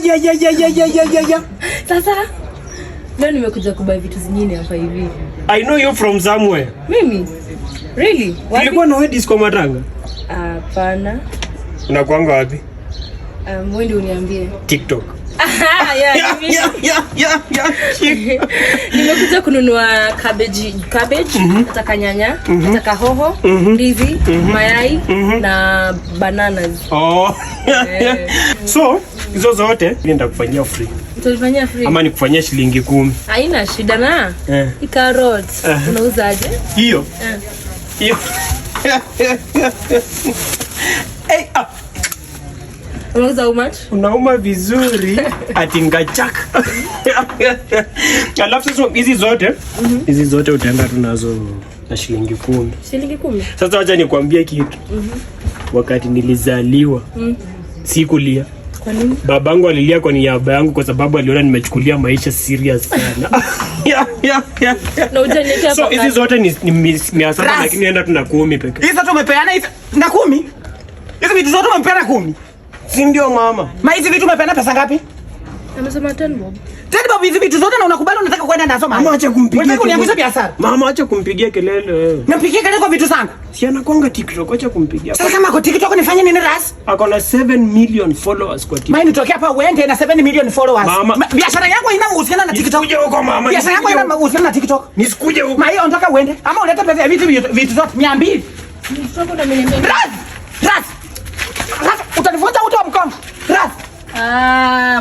ya. Sasa leo nimekuja kubai vitu zingine hapa hivi. I know you from somewhere. Mimi? Really? Ulikuwa na wewe disco Matanga? Hapana. Unakuanga wapi? Wewe ndio uniambie. TikTok. Nimekuja kununua cabbage, nataka nyanya, nataka hoho, ndizi, mayai na bananas. So, hizo zote nenda kufanyia free. Utanifanyia free? Ama nikufanyia shilingi 10. Haina shida na. Hii carrots unauzaje? Hiyo. Hiyo. Unauza how much? Unauma vizuri ati ngachaka. Alafu sasa hizi zote utaenda tu nazo na shilingi 10. Shilingi 10? Sasa acha nikwambie kitu. Wakati nilizaliwa sikulia. Kwa nini? Babangu alilia kwa niaba yangu kwa sababu aliona nimechukulia maisha serious sana. Na ujaniwekea so hizi zote ni 100 lakini naenda tu na 10 pekee. Hizo tumepeana hizo na 10. Hizo vitu zote umepeana 10. Si ndio mama? Hizi vitu umepeana pesa ngapi? Amesema 10 bob. 10 bob hizi vitu zote na unakubali unataka kwenda nazo mama. Mama acha kumpigia. Unataka kuniangusha biashara? Mama acha kumpigia kelele wewe. Nampigia kelele kwa vitu zangu. Si anakuanga TikTok, acha kumpigia. Sasa kama kwa TikTok nifanye nini ras? Ako na 7 million followers kwa TikTok. Mimi nitokea hapa uende na 7 million followers. Biashara yangu haina uhusiano na TikTok. Nisikuje huko mama. Biashara yangu haina uhusiano na TikTok. Nisikuje huko. Mimi ondoka uende. Ama uleta pesa ya vitu zote 200. Mtoko na mimi niambia. Ras. Utanifuata uto mkongo. Ras.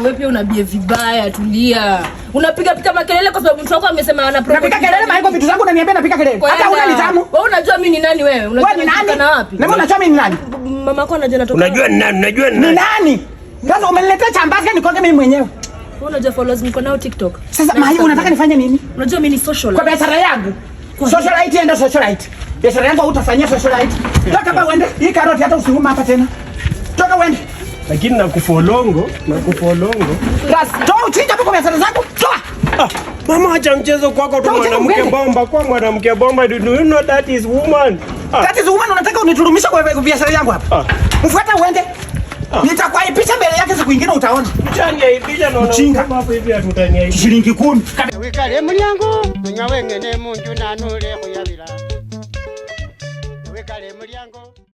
Wewe pia unabie vibaya, tulia. Unapiga makelele kwa sababu mtu wako amesema ana promote. Napiga kelele maiko vitu zangu unaniambia napiga kelele. Hata una nidhamu. Wewe unajua mimi ni nani wewe? Unajua ni nani? Na wapi? Na unajua mimi ni nani? Mama yako anajua natoka. Unajua ni nani? Ni nani? Sasa umeniletea chambazi nikonge mimi mwenyewe. Wewe unajua followers niko nao TikTok. Sasa Mai unataka nifanye nini? Unajua mimi ni social. Kwa biashara yangu. Socialite enda socialite. Biashara yangu utafanyia socialite. Toka hapa uende. Hii karoti hata usiuma hapa tena. Toka uende. Lakini nakufolongo. Ras, toa uchinja hapo kwa biashara zangu. Toa. Mama acha mchezo kwako tu mwanamke bomba. Kwa mwanamke bomba, do you know that is woman? That is woman, unataka uniturumisha kwa biashara yangu hapa. Mfuata uende. Nitakuaipisha mbele yake siku nyingine utaona. Utaniaipisha na unasema hapo hivi atutaniaipisha. Shilingi 10. Wikale mulyango, mwenye wengene munju nanule kuyabira. Wikale mulyango.